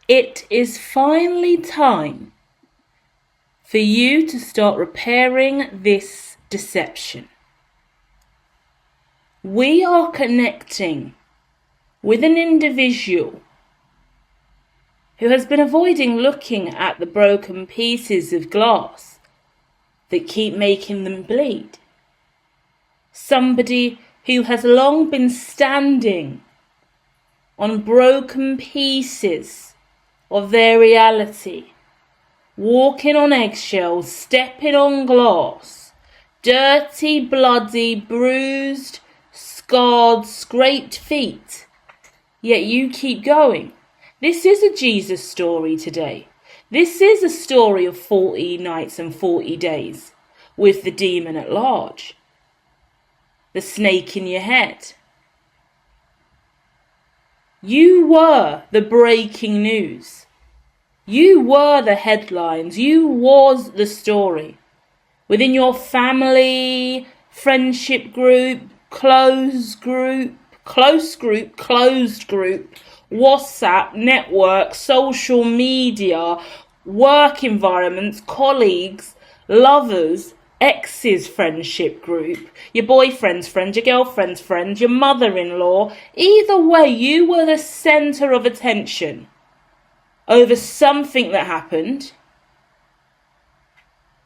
It is finally time for you to start repairing this deception. We are connecting with an individual who has been avoiding looking at the broken pieces of glass that keep making them bleed. Somebody who has long been standing on broken pieces of their reality, walking on eggshells, stepping on glass, dirty, bloody, bruised, scarred, scraped feet. Yet you keep going. This is a Jesus story today. This is a story of 40 nights and 40 days with the demon at large. The snake in your head. You were the breaking news. You were the headlines. You was the story. Within your family, friendship group, closed group, WhatsApp, network, social media, work environments, colleagues, lovers, ex's friendship group, your boyfriend's friend, your girlfriend's friend, your mother-in-law. Either way, you were the centre of attention over something that happened,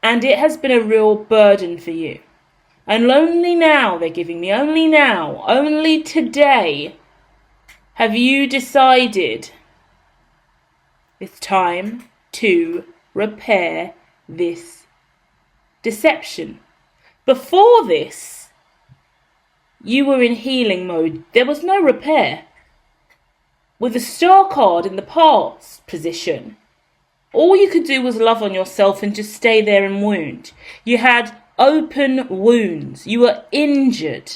and it has been a real burden for you. And only now, they're giving me, only now, only today, have you decided it's time to repair this deception. Before this, you were in healing mode. There was no repair. With the star card in the past position, all you could do was love on yourself and just stay there and wound. You had open wounds. You were injured.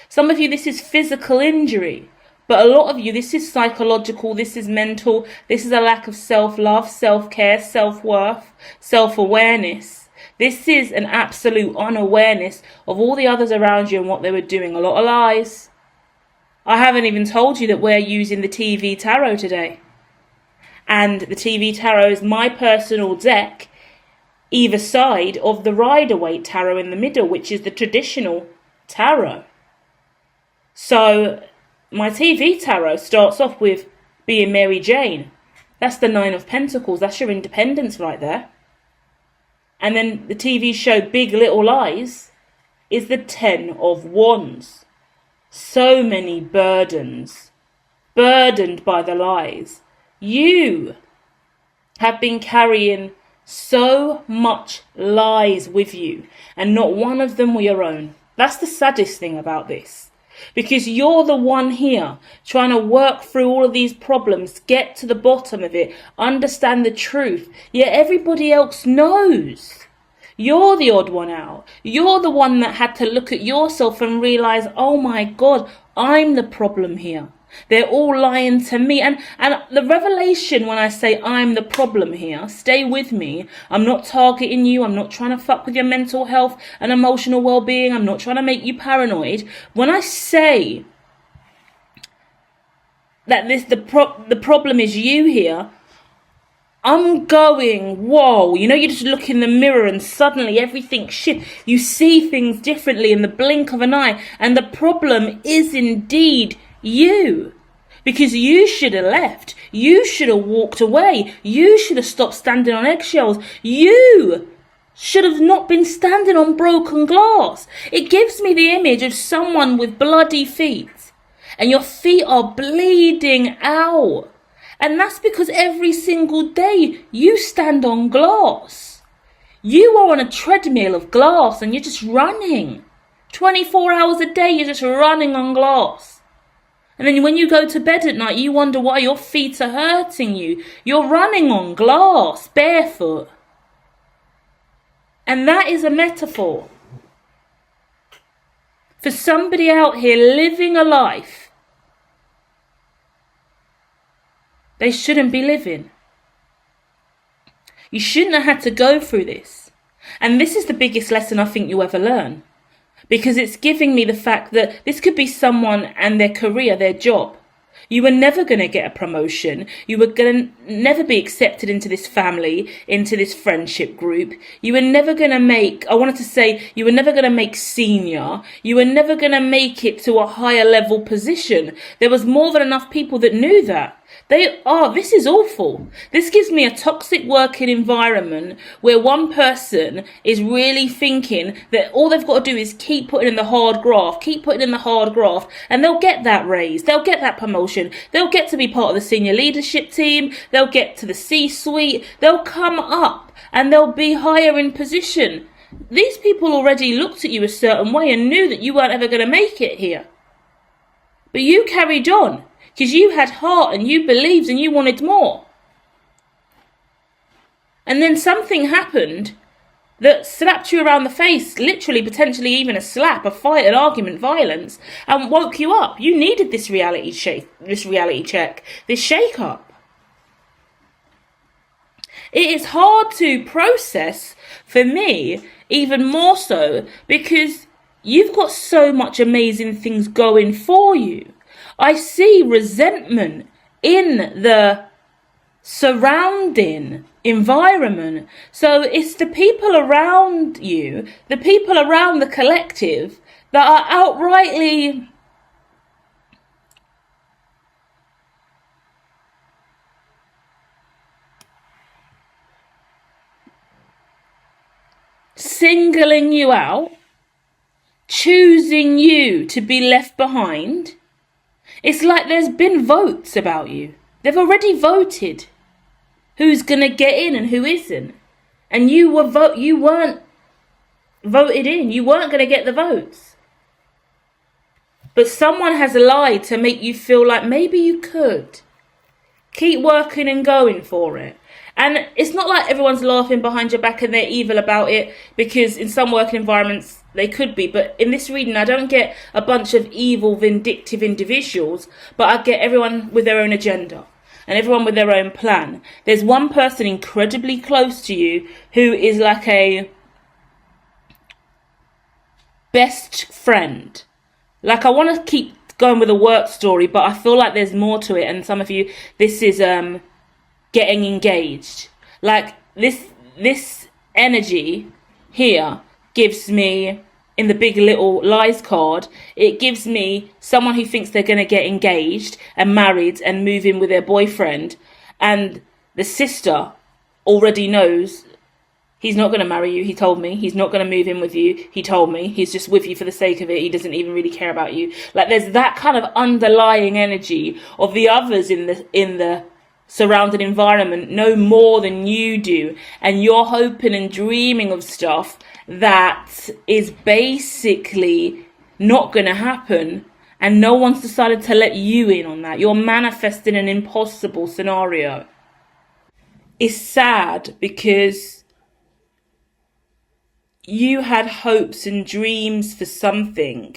Some of you, this is physical injury. But a lot of you, this is psychological, this is mental, this is a lack of self-love, self-care, self-worth, self-awareness. This is an absolute unawareness of all the others around you and what they were doing. A lot of lies. I haven't even told you that we're using the TV Tarot today. And the TV Tarot is my personal deck, either side of the Rider-Waite Tarot in the middle, which is the traditional tarot. So my TV Tarot starts off with being Mary Jane. That's the 9 of Pentacles. That's your independence right there. And then the TV show Big Little Lies is the 10 of Wands. So many burdens. Burdened by the lies. You have been carrying so much lies with you, and not one of them were your own. That's the saddest thing about this. Because you're the one here trying to work through all of these problems, get to the bottom of it, understand the truth. Yet everybody else knows. You're the odd one out. You're the one that had to look at yourself and realize, oh my God, I'm the problem here. They're all lying to me. And the revelation when I say I'm the problem here, stay with me. I'm not targeting you. I'm not trying to fuck with your mental health and emotional well-being. I'm not trying to make you paranoid. When I say that the problem is you here, I'm going, whoa, you know, you just look in the mirror and suddenly everything shifts. You see things differently in the blink of an eye. And the problem is indeed you. Because you should have left. You should have walked away. You should have stopped standing on eggshells. You should have not been standing on broken glass. It gives me the image of someone with bloody feet. And your feet are bleeding out. And that's because every single day you stand on glass. You are on a treadmill of glass and you're just running. 24 hours a day, you're just running on glass. And then when you go to bed at night, you wonder why your feet are hurting you. You're running on glass, barefoot. And that is a metaphor for somebody out here living a life they shouldn't be living. You shouldn't have had to go through this. And this is the biggest lesson I think you ever learn. Because it's giving me the fact that this could be someone and their career, their job. You were never going to get a promotion. You were going to never be accepted into this family, into this friendship group. You were never going to make, you were never going to make senior. You were never going to make it to a higher level position. There was more than enough people that knew that. This is awful. This gives me a toxic working environment where one person is really thinking that all they've got to do is keep putting in the hard graft, and they'll get that raise, they'll get that promotion, they'll get to be part of the senior leadership team, they'll get to the C-suite, they'll come up and they'll be higher in position. These people already looked at you a certain way and knew that you weren't ever going to make it here. But you carried on. Because you had heart and you believed and you wanted more. And then something happened that slapped you around the face, literally, potentially even a slap, a fight, an argument, violence, and woke you up. You needed this reality check, this shake-up. It is hard to process, for me, even more so, because you've got so much amazing things going for you. I see resentment in the surrounding environment. So it's the people around you, the people around the collective, that are outrightly singling you out, choosing you to be left behind. It's like there's been votes about you. They've already voted who's going to get in and who isn't. And you weren't voted in. You weren't going to get the votes. But someone has lied to make you feel like maybe you could. Keep working and going for it. And it's not like everyone's laughing behind your back and they're evil about it, because in some working environments they could be. But in this reading, I don't get a bunch of evil, vindictive individuals, but I get everyone with their own agenda and everyone with their own plan. There's one person incredibly close to you who is like a best friend. Like, I want to keep going with a work story, but I feel like there's more to it. And some of you, this is getting engaged. Like, this energy here gives me, in the Big Little Lies card, it gives me someone who thinks they're going to get engaged and married and move in with their boyfriend, and the sister already knows he's not going to marry you. He told me he's not going to move in with you. He told me he's just with you for the sake of it. He doesn't even really care about you. Like, there's that kind of underlying energy of the others in the surrounding environment know more than you do, and you're hoping and dreaming of stuff that is basically not going to happen, and no one's decided to let you in on that. You're manifesting an impossible scenario. It's sad because you had hopes and dreams for something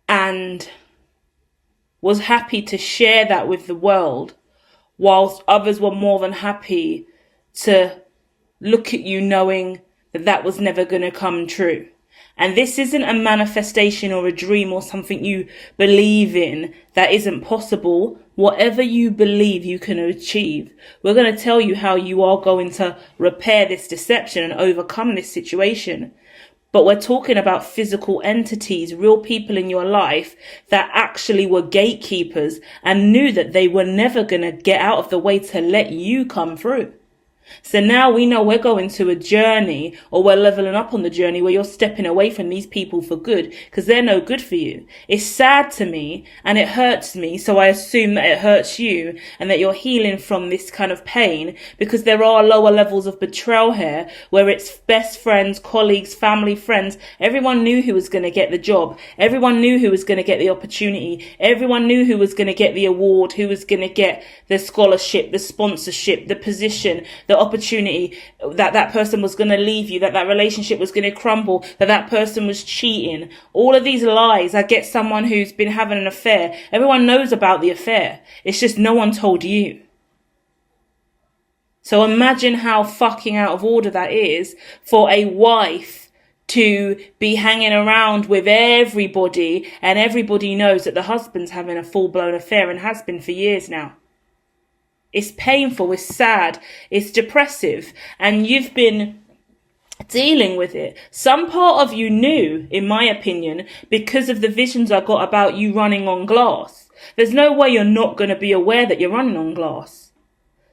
and was happy to share that with the world, whilst others were more than happy to look at you knowing that that was never going to come true. And this isn't a manifestation or a dream or something you believe in that isn't possible. Whatever you believe you can achieve, we're going to tell you how you are going to repair this deception and overcome this situation. But we're talking about physical entities, real people in your life that actually were gatekeepers and knew that they were never going to get out of the way to let you come through. So now we know we're going to a journey, or we're leveling up on the journey where you're stepping away from these people for good, because they're no good for you. It's sad to me and it hurts me, so I assume that it hurts you and that you're healing from this kind of pain, because there are lower levels of betrayal here where it's best friends, colleagues, family, friends. Everyone knew who was going to get the job. Everyone knew who was going to get the opportunity. Everyone knew who was going to get the award, who was going to get the scholarship, the sponsorship, the position, the opportunity, that person was going to leave you, that relationship was going to crumble, that person was cheating. All of these lies. I get someone who's been having an affair. Everyone knows about the affair. It's just no one told you. So imagine how fucking out of order that is for a wife to be hanging around with everybody, and everybody knows that the husband's having a full-blown affair and has been for years now. It's painful, it's sad, it's depressive, and you've been dealing with it. Some part of you knew, in my opinion, because of the visions I got about you running on glass. There's no way you're not going to be aware that you're running on glass.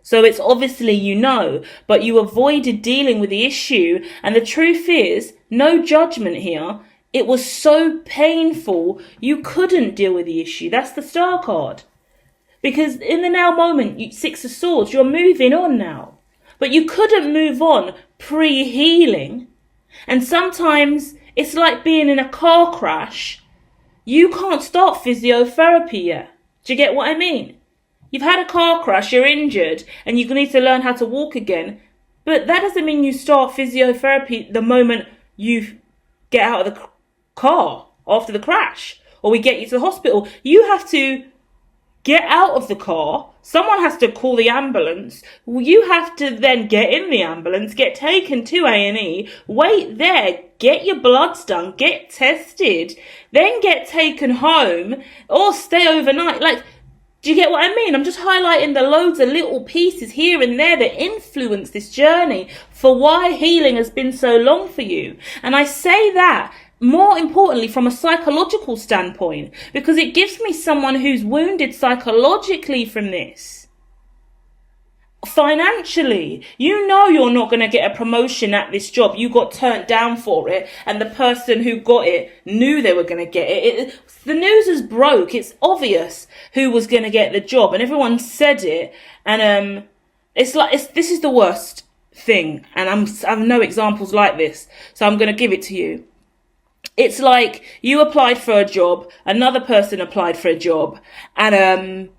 So it's obviously you know, but you avoided dealing with the issue. And the truth is, no judgment here. It was so painful, you couldn't deal with the issue. That's the Star card. Because in the now moment, Six of Swords, you're moving on now. But you couldn't move on pre-healing. And sometimes it's like being in a car crash. You can't start physiotherapy yet. Do you get what I mean? You've had a car crash, you're injured, and you need to learn how to walk again. But that doesn't mean you start physiotherapy the moment you get out of the car after the crash, or we get you to the hospital. You have to get out of the car. Someone has to call the ambulance. You have to then get in the ambulance, get taken to A&E, wait there, get your bloods done, get tested, then get taken home, or stay overnight. Like, do you get what I mean? I'm just highlighting the loads of little pieces here and there that influence this journey for why healing has been so long for you. And I say that more importantly from a psychological standpoint, because it gives me someone who's wounded psychologically from this. Financially, you know you're not going to get a promotion at this job. You got turned down for it, and the person who got it knew they were going to get it. The news is broke. It's obvious who was going to get the job, and everyone said it. And this is the worst thing, and I have no examples like this, so I'm going to give it to you. It's like you applied for a job, another person applied for a job, and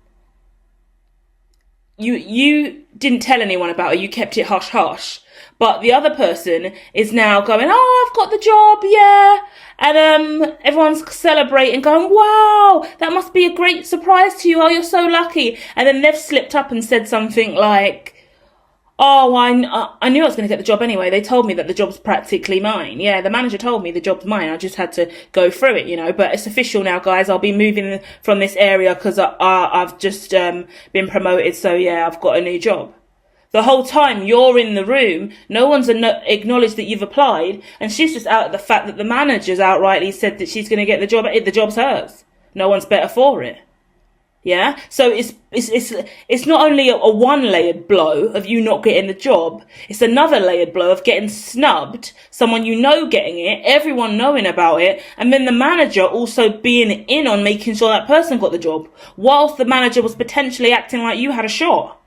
you didn't tell anyone about it, you kept it hush hush. But the other person is now going, oh, I've got the job, yeah. And everyone's celebrating, going, wow, that must be a great surprise to you. Oh, you're so lucky. And then they've slipped up and said something like, oh, I knew I was going to get the job anyway. They told me that the job's practically mine. Yeah, the manager told me the job's mine. I just had to go through it, But it's official now, guys. I'll be moving from this area because I've just been promoted. So, yeah, I've got a new job. The whole time you're in the room, no one's acknowledged that you've applied. And she's just out at the fact that the manager's outrightly said that she's going to get the job. The job's hers. No one's better for it. Yeah, so it's not only a one-layered blow of you not getting the job, it's another layered blow of getting snubbed, someone getting it, everyone knowing about it, and then the manager also being in on making sure that person got the job, whilst the manager was potentially acting like you had a shot,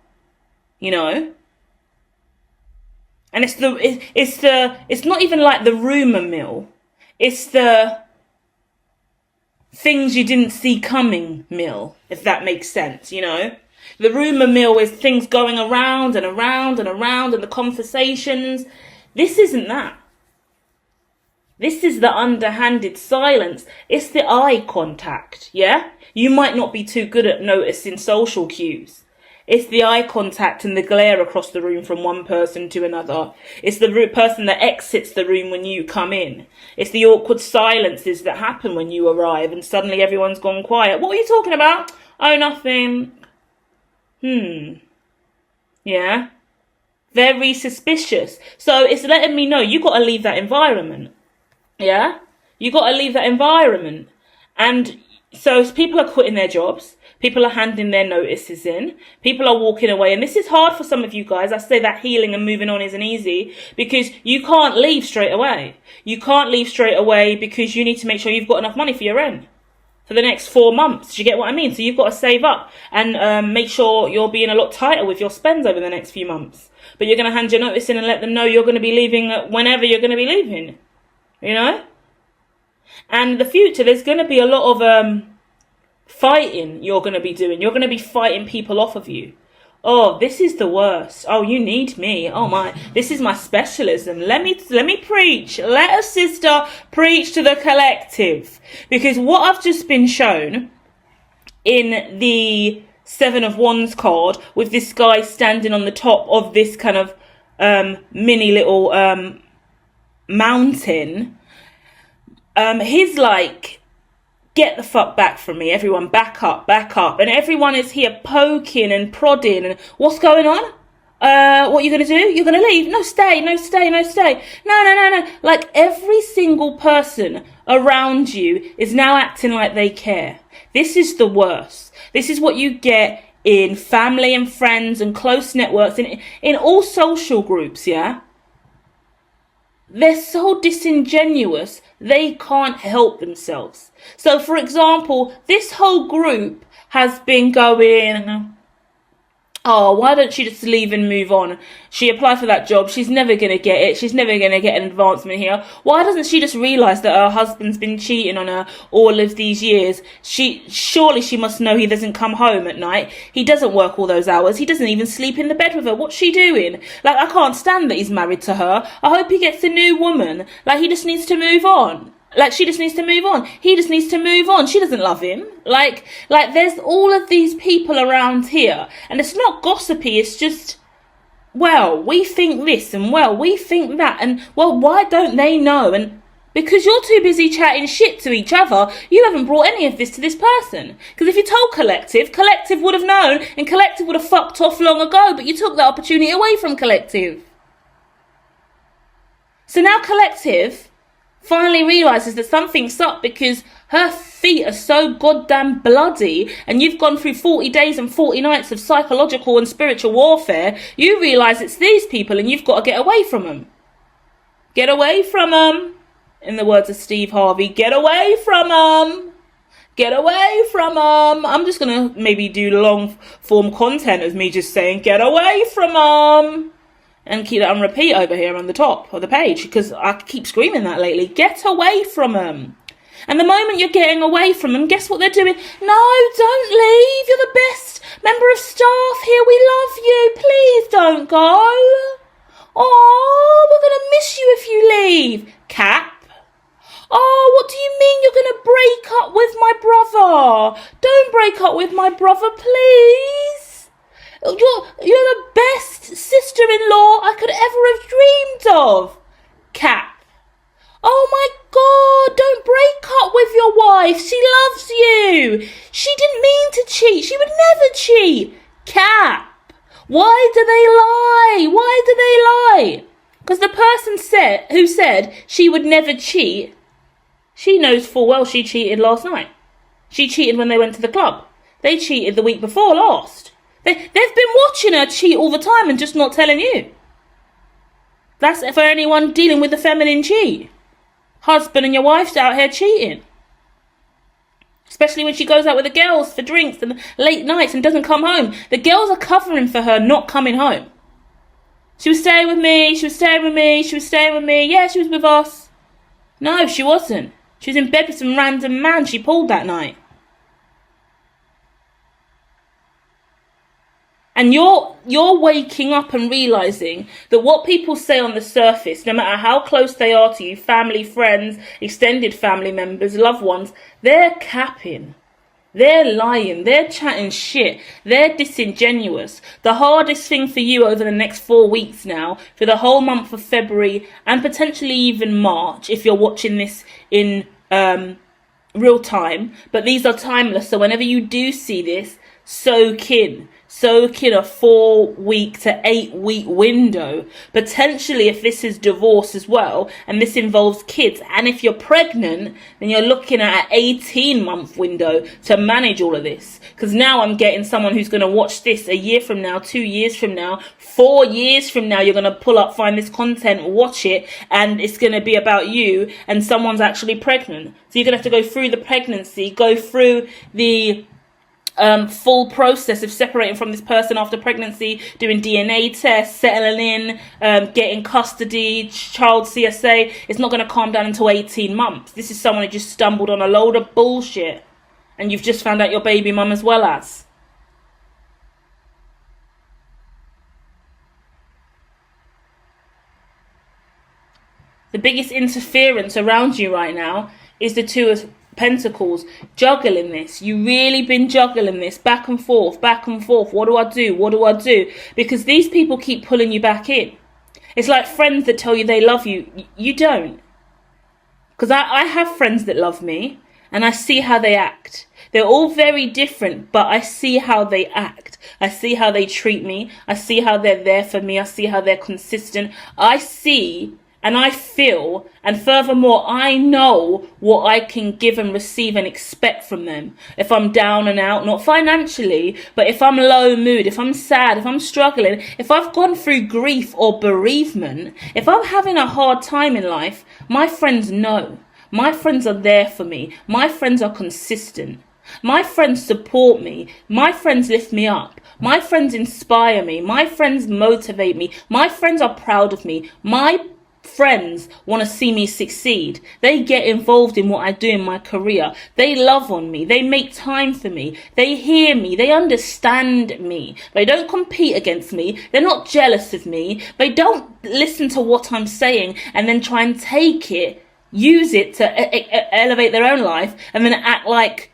And it's not even like the rumour mill, it's the things you didn't see coming mill, if that makes sense, The rumour mill is things going around and around and around, and the conversations. This isn't that. This is the underhanded silence. It's the eye contact, yeah? You might not be too good at noticing social cues. It's the eye contact and the glare across the room from one person to another. It's the person that exits the room when you come in. It's the awkward silences that happen when you arrive and suddenly everyone's gone quiet. What were you talking about? Oh, nothing. Yeah. Very suspicious. So it's letting me know you got to leave that environment. Yeah? You got to leave that environment. And so people are quitting their jobs. People are handing their notices in. People are walking away. And this is hard for some of you guys. I say that healing and moving on isn't easy because you can't leave straight away. You can't leave straight away because you need to make sure you've got enough money for your rent for the next 4 months. Do you get what I mean? So you've got to save up and make sure you're being a lot tighter with your spends over the next few months. But you're going to hand your notice in and let them know you're going to be leaving whenever you're going to be leaving. And the future, there's going to be a lot of fighting you're going to be doing. You're going to be fighting people off of you. Oh, this is the worst. Oh, you need me. Oh my, this is my specialism. Let me preach. Let a sister preach to the collective. Because what I've just been shown in the Seven of Wands card with this guy standing on the top of this kind of mini little mountain, he's like, get the fuck back from me, everyone, back up, and everyone is here poking and prodding, and what's going on? What are you going to do? You're going to leave? No, stay. No. Like, every single person around you is now acting like they care. This is the worst. This is what you get in family and friends and close networks, in all social groups, yeah? They're so disingenuous, they can't help themselves. So, for example, this whole group has been going, oh, why don't she just leave and move on? She applied for that job. She's never going to get it. She's never going to get an advancement here. Why doesn't she just realise that her husband's been cheating on her all of these years? Surely she must know he doesn't come home at night. He doesn't work all those hours. He doesn't even sleep in the bed with her. What's she doing? Like, I can't stand that he's married to her. I hope he gets a new woman. Like, he just needs to move on. Like, she just needs to move on. He just needs to move on. She doesn't love him. Like there's all of these people around here. And it's not gossipy. It's just, well, we think this and, well, we think that. And, well, why don't they know? And because you're too busy chatting shit to each other, you haven't brought any of this to this person. Because if you told Collective would have known, and Collective would have fucked off long ago. But you took that opportunity away from Collective. So now Collective finally realises that something's up, because her feet are so goddamn bloody, and you've gone through 40 days and 40 nights of psychological and spiritual warfare. You realise it's these people, and you've got to get away from them. Get away from them. In the words of Steve Harvey, get away from them. Get away from them. I'm just going to maybe do long form content of me just saying, get away from them. And keep that on repeat over here on the top of the page, because I keep screaming that lately. Get away from them. And the moment you're getting away from them, guess what they're doing? No, don't leave. You're the best member of staff here. We love you. Please don't go. Oh, we're going to miss you if you leave. Cap. Oh, what do you mean you're going to break up with my brother? Don't break up with my brother, please. You're the best sister-in-law I could ever have dreamed of. Cap. Oh my God, don't break up with your wife. She loves you. She didn't mean to cheat. She would never cheat. Cap. Why do they lie? Why do they lie? Because the person who said she would never cheat, she knows full well she cheated last night. She cheated when they went to the club. They cheated the week before last. They've been watching her cheat all the time and just not telling you. That's for anyone dealing with the feminine cheat. Husband and your wife's out here cheating. Especially when she goes out with the girls for drinks and late nights and doesn't come home. The girls are covering for her not coming home. She was staying with me. Yeah, she was with us. No, she wasn't. She was in bed with some random man she pulled that night. And you're waking up and realising that what people say on the surface, no matter how close they are to you, family, friends, extended family members, loved ones, they're capping. They're lying. They're chatting shit. They're disingenuous. The hardest thing for you over the next 4 weeks now, for the whole month of February and potentially even March, if you're watching this in real time, but these are timeless, so whenever you do see this, soak in a 4 week to 8 week window. Potentially, if this is divorce as well, and this involves kids, and if you're pregnant, then you're looking at an 18-month window to manage all of this. Because now I'm getting someone who's going to watch this a year from now, 2 years from now, 4 years from now. You're going to pull up, find this content, watch it, and it's going to be about you, and someone's actually pregnant. So you're going to have to go through the pregnancy, go through the full process of separating from this person after pregnancy, doing DNA tests, settling in, getting custody, child CSA. It's not going to calm down until 18 months. This is someone who just stumbled on a load of bullshit, and you've just found out your baby mum as well as. The biggest interference around you right now is the Two of Pentacles, juggling this. You really been juggling this back and forth. What do I do? Because these people keep pulling you back in. It's like friends that tell you they love you. You don't. Because I have friends that love me, and I see how they act. They're all very different, but I see how they act. I see how they treat me. I see how they're there for me. I see how they're consistent. I see and I feel, and furthermore, I know what I can give and receive and expect from them. If I'm down and out, not financially, but if I'm low mood, if I'm sad, if I'm struggling, if I've gone through grief or bereavement, if I'm having a hard time in life, my friends know. My friends are there for me. My friends are consistent. My friends support me. My friends lift me up. My friends inspire me. My friends motivate me. My friends are proud of me. My friends want to see me succeed. They get involved in what I do in my career. They love on me. They make time for me. They hear me. They understand me. They don't compete against me. They're not jealous of me. They don't listen to what I'm saying and then try and take it, use it to elevate their own life, and then act like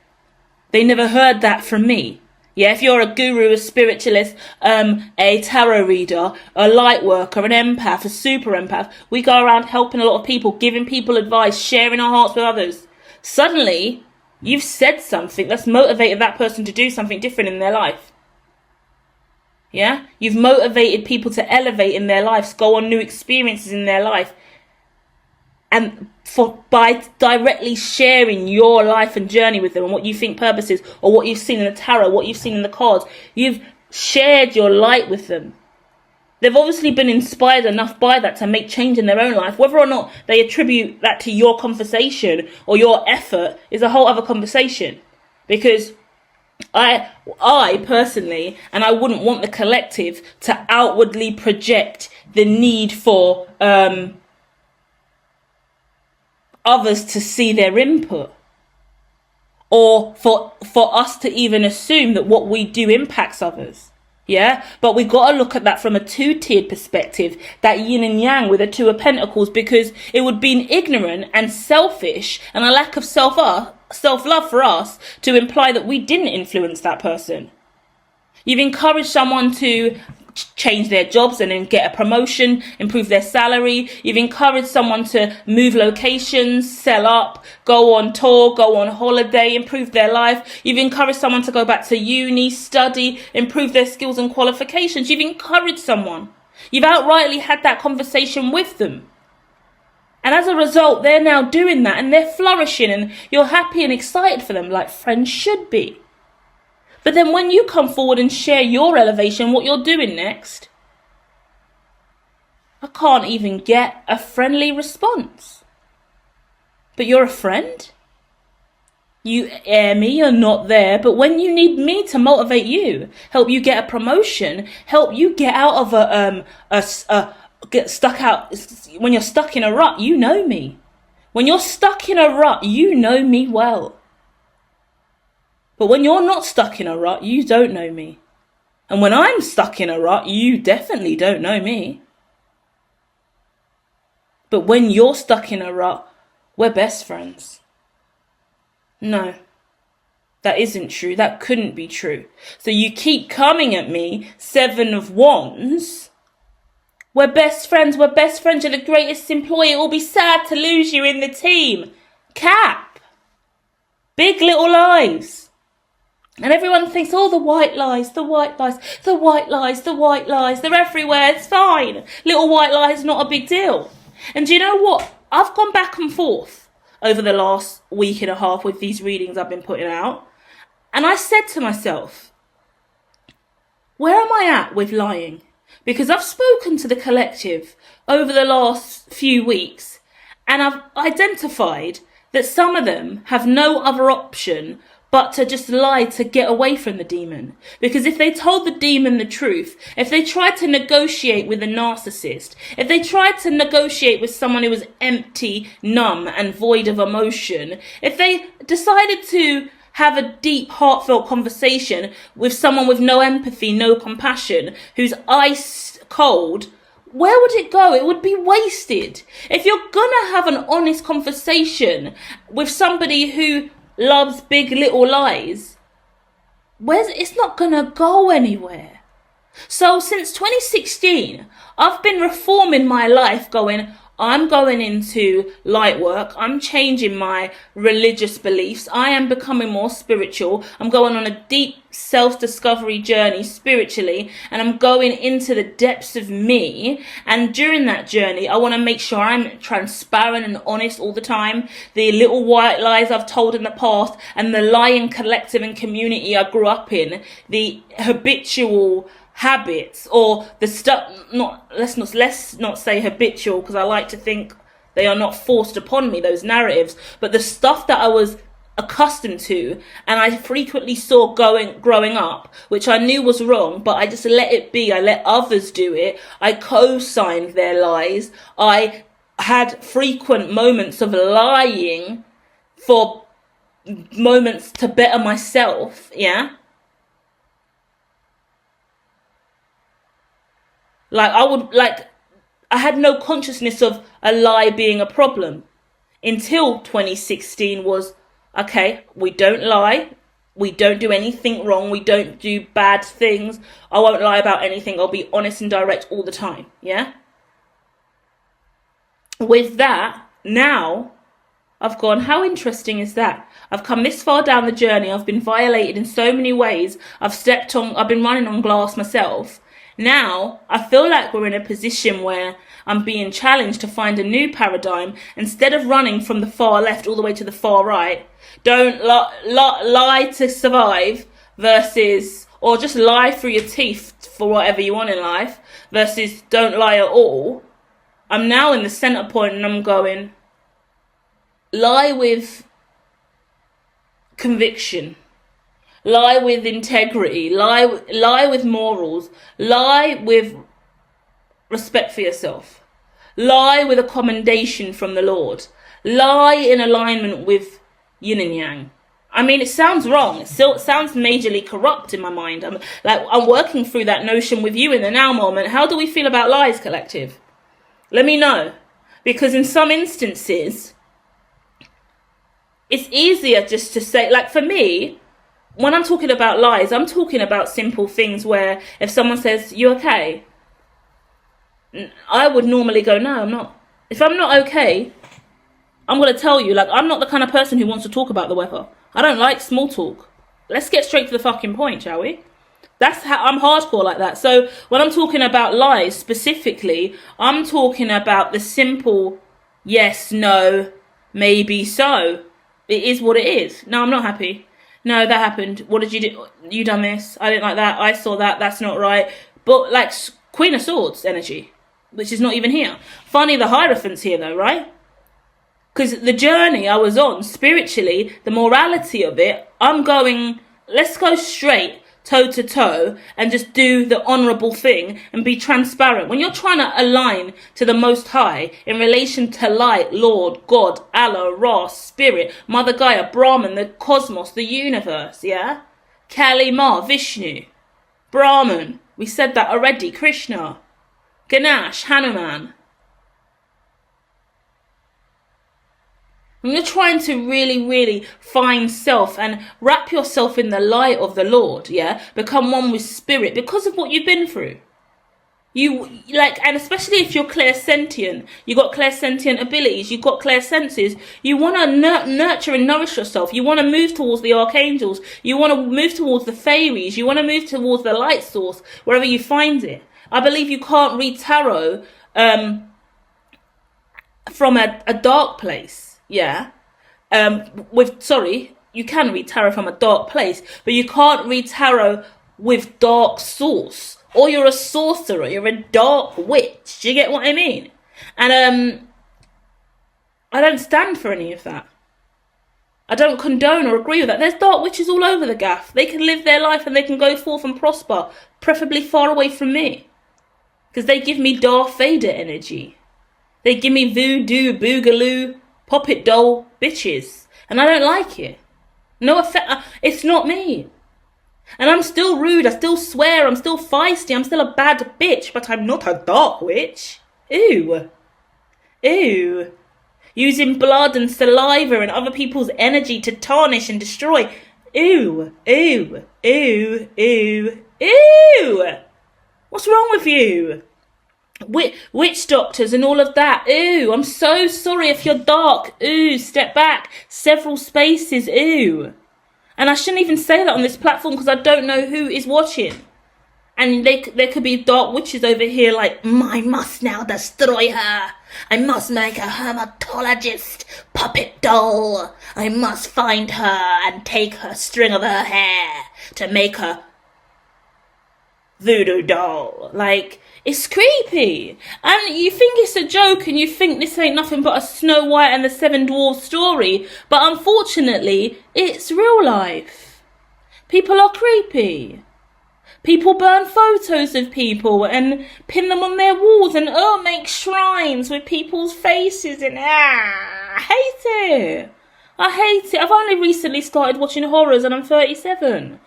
they never heard that from me. Yeah, if you're a guru, a spiritualist, a tarot reader, a light worker, an empath, a super empath, we go around helping a lot of people, giving people advice, sharing our hearts with others. Suddenly, you've said something that's motivated that person to do something different in their life. Yeah? You've motivated people to elevate in their lives, go on new experiences in their life. And by directly sharing your life and journey with them and what you think purpose is, or what you've seen in the tarot, what you've seen in the cards, you've shared your light with them. They've obviously been inspired enough by that to make change in their own life. Whether or not they attribute that to your conversation or your effort is a whole other conversation. Because I personally, and I wouldn't want the collective to outwardly project the need for others to see their input, or for us to even assume that what we do impacts others. Yeah, but we got to look at that from a two-tiered perspective, that yin and yang with the two of pentacles, because it would be ignorant and selfish and a lack of self-love for us to imply that we didn't influence that person. You've encouraged someone to change their jobs and then get a promotion, improve their salary. You've encouraged someone to move locations, sell up, go on tour, go on holiday, improve their life. You've encouraged someone to go back to uni, study, improve their skills and qualifications. You've encouraged someone. You've outrightly had that conversation with them. And as a result, they're now doing that and they're flourishing and you're happy and excited for them, like friends should be. But then when you come forward and share your elevation, what you're doing next, I can't even get a friendly response. But you're a friend? You air me, you're not there. But when you need me to motivate you, help you get a promotion, help you get out of when you're stuck in a rut, you know me. When you're stuck in a rut, you know me well. But when you're not stuck in a rut, you don't know me. And when I'm stuck in a rut, you definitely don't know me. But when you're stuck in a rut, we're best friends. No, that isn't true. That couldn't be true. So you keep coming at me, 7 of Wands. We're best friends. We're best friends. You're the greatest employee. It will be sad to lose you in the team. Cap. Big Little Lies. And everyone thinks, oh, the white lies, the white lies, the white lies, the white lies. They're everywhere. It's fine. Little white lie is not a big deal. And do you know what? I've gone back and forth over the last week and a half with these readings I've been putting out. And I said to myself, where am I at with lying? Because I've spoken to the collective over the last few weeks and I've identified that some of them have no other option but to just lie to get away from the demon. Because if they told the demon the truth, if they tried to negotiate with a narcissist, if they tried to negotiate with someone who was empty, numb, and void of emotion, if they decided to have a deep, heartfelt conversation with someone with no empathy, no compassion, who's ice cold, where would it go? It would be wasted. If you're gonna have an honest conversation with somebody who loves Big Little Lies, it's not gonna go anywhere. So since 2016, I've been reforming my life, going, I'm going into light work. I'm changing my religious beliefs. I am becoming more spiritual. I'm going on a deep self-discovery journey spiritually, and I'm going into the depths of me. And during that journey, I want to make sure I'm transparent and honest all the time. The little white lies I've told in the past, and the lying collective and community I grew up in, the habitual habits, or the stuff, let's not say habitual, because I like to think they are not forced upon me, those narratives, but the stuff that I was accustomed to and I frequently saw growing up, which I knew was wrong, but I just let it be. I let others do it. I co-signed their lies. I had frequent moments of lying for moments to better myself, yeah. I had no consciousness of a lie being a problem until 2016 was, okay, we don't lie. We don't do anything wrong. We don't do bad things. I won't lie about anything. I'll be honest and direct all the time. Yeah. With that, now I've gone, how interesting is that? I've come this far down the journey. I've been violated in so many ways. I've been running on glass myself. Now, I feel like we're in a position where I'm being challenged to find a new paradigm. Instead of running from the far left all the way to the far right, don't lie to survive versus, or just lie through your teeth for whatever you want in life, versus don't lie at all. I'm now in the center point and I'm going, lie with conviction. Lie with integrity, lie with morals, lie with respect for yourself, lie with a commendation from the Lord, lie in alignment with yin and yang. I mean, it sounds wrong. It sounds majorly corrupt in my mind. I'm working through that notion with you in the now moment. How do we feel about lies, collective? Let me know. Because in some instances, it's easier just to say, like for me, when I'm talking about lies, I'm talking about simple things where if someone says, you okay? I would normally go, no, I'm not. If I'm not okay, I'm going to tell you, like, I'm not the kind of person who wants to talk about the weather. I don't like small talk. Let's get straight to the fucking point, shall we? That's how I'm hardcore like that. So when I'm talking about lies specifically, I'm talking about the simple yes, no, maybe so. It is what it is. No, I'm not happy. No, that happened. What did you do? You done this. I didn't like that. I saw that. That's not right. But like Queen of Swords energy, which is not even here. Funny the Hierophant's here though, right? Because the journey I was on spiritually, the morality of it, I'm going, let's go straight toe to toe and just do the honorable thing and be transparent. When you're trying to align to the Most High in relation to light, Lord, God, Allah, Ra, Spirit, Mother Gaia, Brahman, the cosmos, the universe, yeah? Kali Ma, Vishnu, Brahman, we said that already, Krishna, Ganesh, Hanuman. When you're trying to really, really find self and wrap yourself in the light of the Lord, yeah, become one with spirit because of what you've been through. And especially if you're clairsentient, you got clairsentient abilities, you've got clair senses, you want to nurture and nourish yourself. You want to move towards the archangels. You want to move towards the fairies. You want to move towards the light source, wherever you find it. I believe you can't read tarot from a dark place. Yeah, you can read tarot from a dark place, but you can't read tarot with dark source. Or you're a sorcerer, you're a dark witch. Do you get what I mean? And I don't stand for any of that. I don't condone or agree with that. There's dark witches all over the gaff. They can live their life and they can go forth and prosper, preferably far away from me. Because they give me Darth Vader energy. They give me voodoo, boogaloo, puppet doll bitches, and I don't like it. No effect. It's not me. And I'm still rude. I still swear. I'm still feisty. I'm still a bad bitch, but I'm not a dark witch. Ew. Using blood and saliva and other people's energy to tarnish and destroy. Ew. of you. Witch doctors and all of that. Ooh, I'm so sorry if you're dark. Ooh, step back. Several spaces. Ooh. And I shouldn't even say that on this platform because I don't know who is watching. And there could be dark witches over here like, I must now destroy her. I must make a hermitologist puppet doll. I must find her and take her string of her hair to make her voodoo doll. Like, it's creepy. And you think it's a joke and you think this ain't nothing but a Snow White and the Seven Dwarfs story. But unfortunately, it's real life. People are creepy. People burn photos of people and pin them on their walls and make shrines with people's faces and I hate it. I hate it. I've only recently started watching horrors and I'm 37.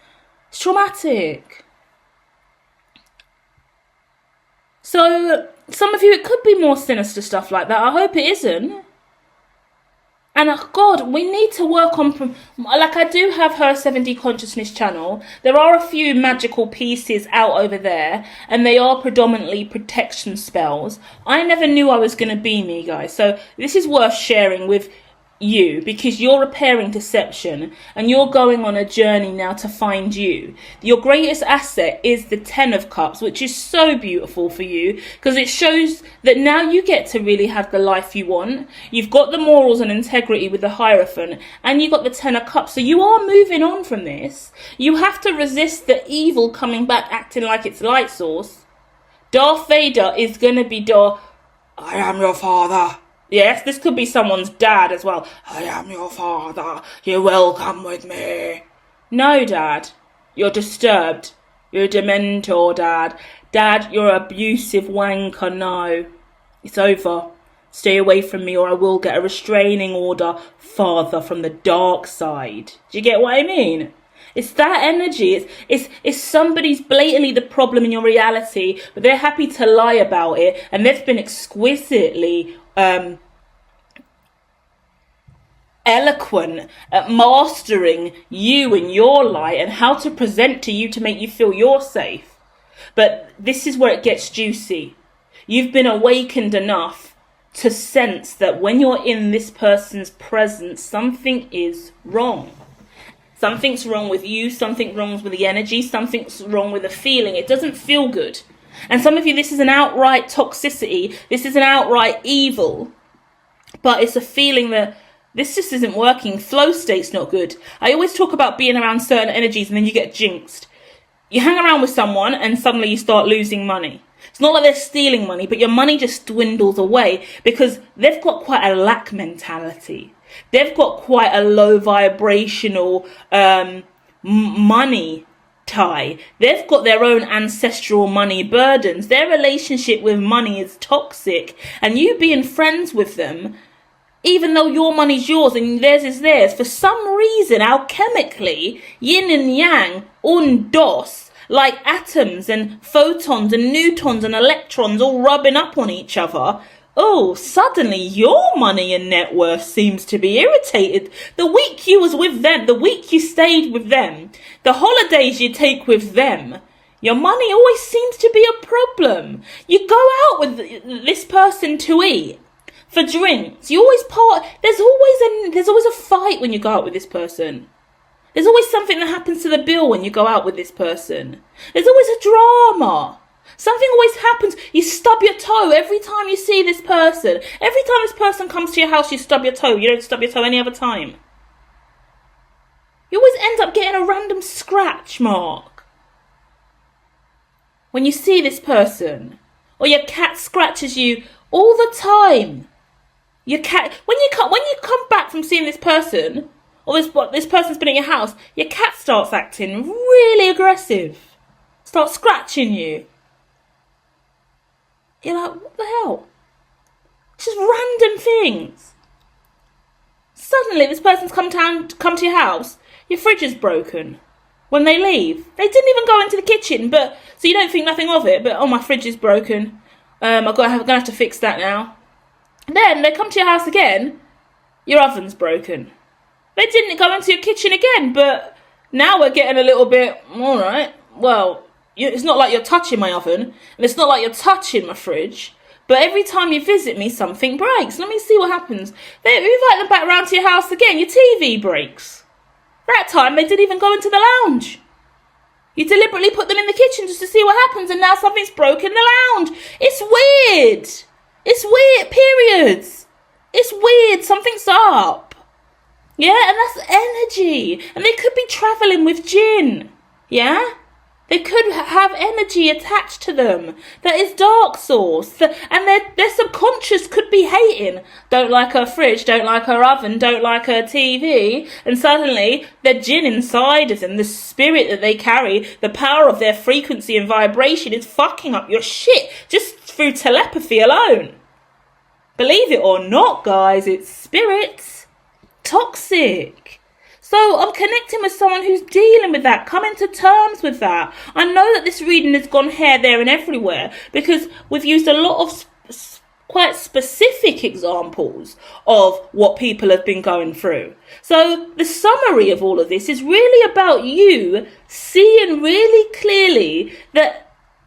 It's traumatic. So some of you, it could be more sinister stuff like that. I hope it isn't. And God, we need to work on, like I do have her 7D Consciousness channel. There are a few magical pieces out over there, and they are predominantly protection spells. I never knew I was going to be me, guys. So this is worth sharing with you because you're repairing deception and you're going on a journey now to find you. Your greatest asset is the 10 of Cups, which is so beautiful for you because it shows that now you get to really have the life you want. You've got the morals and integrity with the Hierophant and you've got the 10 of Cups, so you are moving on from this. You have to resist the evil coming back acting like it's light source. Darth Vader is gonna be I am your father. Yes, this could be someone's dad as well. I am your father. You will come with me. No, Dad. You're disturbed. You're a dementor, Dad. Dad, you're an abusive wanker. No. It's over. Stay away from me or I will get a restraining order, Father, from the dark side. Do you get what I mean? It's that energy. It's somebody's blatantly the problem in your reality, but they're happy to lie about it, and they've been exquisitely eloquent at mastering you and your lie and how to present to you to make you feel you're safe. But this is where it gets juicy. You've been awakened enough to sense that when you're in this person's presence, something is wrong. Something's wrong with you, something wrong with the energy, something's wrong with the feeling. It doesn't feel good. And some of you, this is an outright toxicity. This is an outright evil. But it's a feeling that this just isn't working. Flow state's not good. I always talk about being around certain energies and then you get jinxed. You hang around with someone and suddenly you start losing money. It's not like they're stealing money, but your money just dwindles away because they've got quite a lack mentality. They've got quite a low vibrational money tie. They've got their own ancestral money burdens. Their relationship with money is toxic. And you being friends with them, even though your money's yours and theirs is theirs, for some reason, alchemically, yin and yang, un, dos, like atoms and photons and neutrons and electrons all rubbing up on each other, suddenly your money and net worth seems to be irritated. The week you was with them, the week you stayed with them, the holidays you take with them, your money always seems to be a problem. You go out with this person to eat, for drinks. You always there's always a fight when you go out with this person. There's always something that happens to the bill when you go out with this person. There's always a drama. Something always happens. You stub your toe every time you see this person. Every time this person comes to your house, you stub your toe. You don't stub your toe any other time. You always end up getting a random scratch mark when you see this person. Or your cat scratches you all the time. Your cat, when you come back from seeing this person, or this person's been at your house, your cat starts acting really aggressive. Starts scratching you. You're like, what the hell? It's just random things. Suddenly, this person's come to your house. Your fridge is broken. When they leave, they didn't even go into the kitchen, so you don't think nothing of it. But my fridge is broken. I'm gonna have to fix that now. And then they come to your house again. Your oven's broken. They didn't go into your kitchen again, but now we're getting a little bit all right. Well, it's not like you're touching my oven, and it's not like you're touching my fridge, but every time you visit me, something breaks. Let me see what happens. They invite them back round to your house again, your TV breaks. That time, they didn't even go into the lounge. You deliberately put them in the kitchen just to see what happens, and now something's broken in the lounge. It's weird. It's weird, periods. It's weird, something's up. Yeah, and that's energy. And they could be travelling with jinn. Yeah? They could have energy attached to them that is dark source. And their subconscious could be hating. Don't like her fridge, don't like her oven, don't like her TV. And suddenly, their jinn inside of them, the spirit that they carry, the power of their frequency and vibration is fucking up your shit just through telepathy alone. Believe it or not, guys, it's spirits. Toxic. So I'm connecting with someone who's dealing with that, coming to terms with that. I know that this reading has gone here, there and everywhere because we've used a lot of quite specific examples of what people have been going through. So the summary of all of this is really about you seeing really clearly that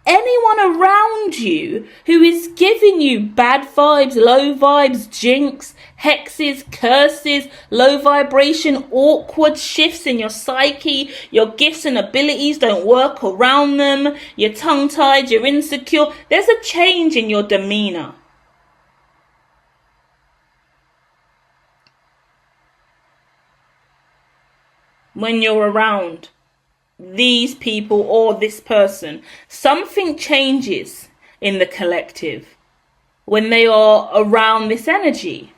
anyone around you who is giving you bad vibes, low vibes, jinx, hexes, curses, low vibration, awkward shifts in your psyche, your gifts and abilities don't work around them, you're tongue-tied, you're insecure, there's a change in your demeanor. When you're around these people or this person, something changes in the collective when they are around this energy.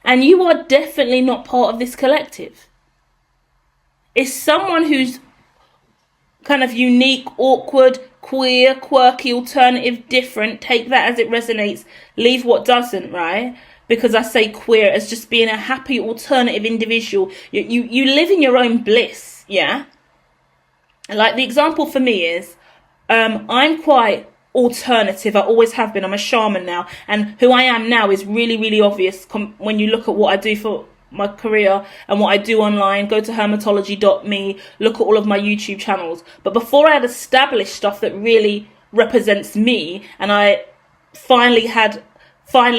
And you are definitely not part of this collective. It's someone who's kind of unique, awkward, queer, quirky, alternative, different. Take that as it resonates. Leave what doesn't, right? Because I say queer as just being a happy, alternative individual. You live in your own bliss, yeah? Like the example for me is, I'm quite alternative. I always have been. I'm a shaman now. And who I am now is really, really obvious when you look at what I do for my career and what I do online. Go to hermitology.me, look at all of my YouTube channels. But before I had established stuff that really represents me, and I finally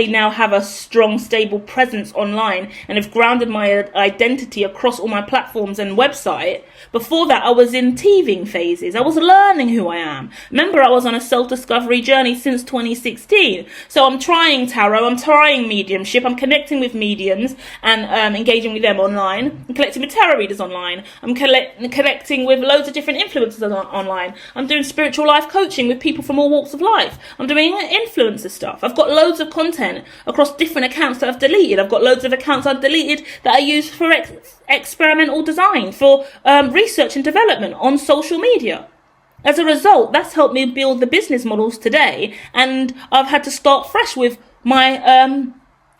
now have a strong, stable presence online and have grounded my identity across all my platforms and website. Before that, I was in teething phases. I was learning who I am. Remember, I was on a self-discovery journey since 2016. So I'm trying tarot, I'm trying mediumship, I'm connecting with mediums and engaging with them online. I'm connecting with tarot readers online. I'm connecting with loads of different influencers online. I'm doing spiritual life coaching with people from all walks of life. I'm doing influencer stuff. I've got loads of content across different accounts that I've deleted. I've got loads of accounts I've deleted that I use for experimental design, for research and development on social media. As a result, that's helped me build the business models today, and I've had to start fresh with my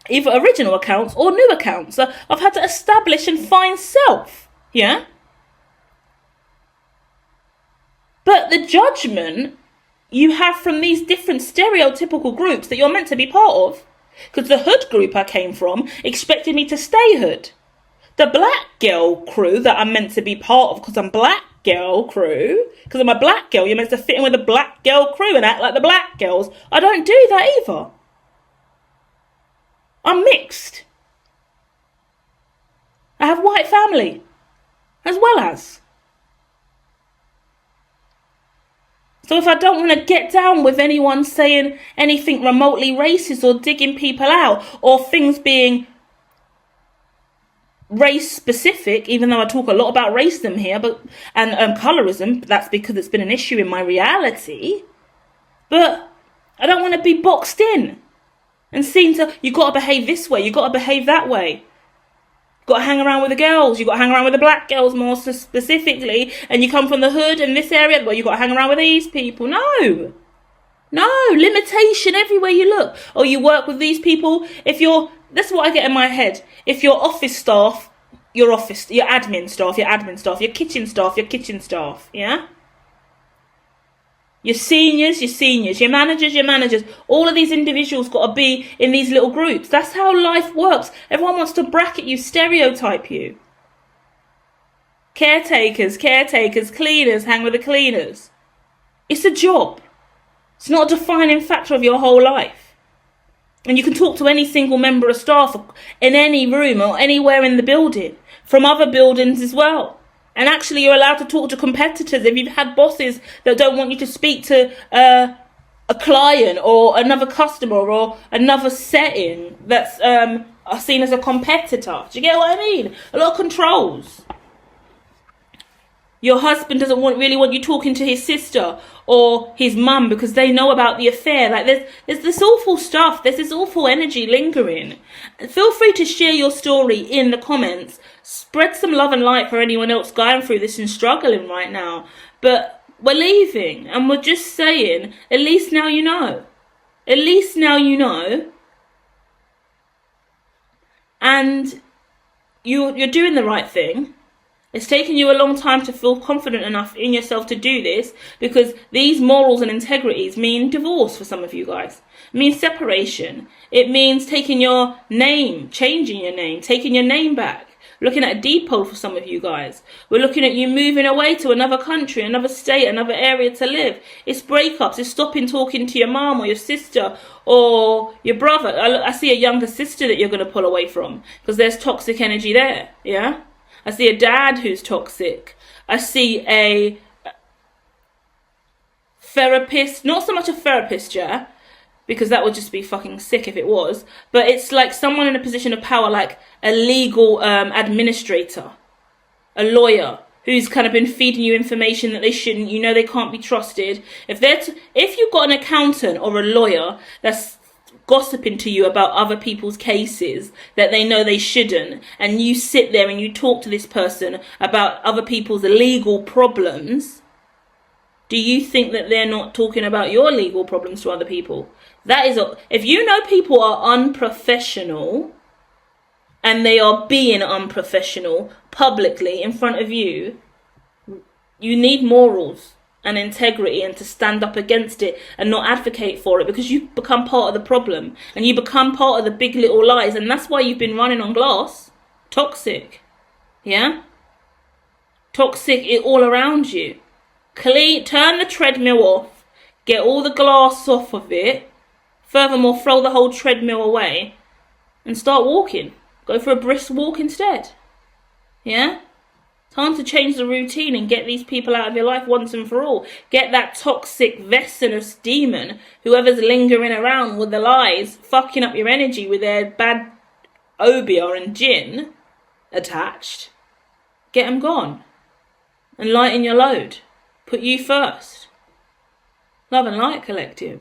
either original accounts or new accounts. So I've had to establish and find self, yeah? But the judgment you have from these different stereotypical groups that you're meant to be part of, because the hood group I came from expected me to stay hood. The black girl crew that I'm meant to be part of because I'm black girl crew, because I'm a black girl, you're meant to fit in with the black girl crew and act like the black girls. I don't do that either. I'm mixed. I have white family as well as. So if I don't want to get down with anyone saying anything remotely racist or digging people out or things being race specific, even though I talk a lot about racism here, and colorism, but that's because it's been an issue in my reality. But I don't want to be boxed in and seen to, you got to behave this way, you got to behave that way. You got to hang around with the girls, you got to hang around with the black girls more specifically, and you come from the hood in this area, well, you got to hang around with these people. No, limitation everywhere you look. Or you work with these people. That's what I get in my head. If you're office staff, your admin staff, your kitchen staff, yeah? Your seniors, your managers. All of these individuals got to be in these little groups. That's how life works. Everyone wants to bracket you, stereotype you. Caretakers, cleaners, hang with the cleaners. It's a job. It's not a defining factor of your whole life. And you can talk to any single member of staff in any room or anywhere in the building, from other buildings as well. And actually, you're allowed to talk to competitors if you've had bosses that don't want you to speak to a client or another customer or another setting that's seen as a competitor. Do you get what I mean? A lot of controls. Your husband doesn't really want you talking to his sister or his mum because they know about the affair. Like there's this awful stuff. There's this awful energy lingering. Feel free to share your story in the comments. Spread some love and light for anyone else going through this and struggling right now. But we're leaving and we're just saying, at least now you know. At least now you know. And you're doing the right thing. It's taken you a long time to feel confident enough in yourself to do this, because these morals and integrities mean divorce for some of you guys. It means separation. It means taking your name, changing your name, taking your name back. Looking at a depot for some of you guys. We're looking at you moving away to another country, another state, another area to live. It's breakups. It's stopping talking to your mom or your sister or your brother. I see a younger sister that you're going to pull away from because there's toxic energy there. Yeah? I see a dad who's toxic. I see a therapist. Not so much a therapist, yeah? Because that would just be fucking sick if it was. But it's like someone in a position of power, like a legal administrator, a lawyer, who's kind of been feeding you information that they shouldn't. You know they can't be trusted. If you've got an accountant or a lawyer that's gossiping to you about other people's cases that they know they shouldn't, and you sit there and you talk to this person about other people's legal problems, do you think that they're not talking about your legal problems to other people? If you know people are unprofessional and they are being unprofessional publicly in front of you, you need morals and integrity and to stand up against it and not advocate for it, because you become part of the problem and you become part of the big little lies, and that's why you've been running on glass. Toxic. Yeah? Toxic all around you. Turn the treadmill off, get all the glass off of it. Furthermore, throw the whole treadmill away and start walking. Go for a brisk walk instead. Yeah? Time to change the routine and get these people out of your life once and for all. Get that toxic, venomous demon, whoever's lingering around with the lies, fucking up your energy with their bad obeah and gin attached. Get them gone. And lighten your load. Put you first. Love and light, collective.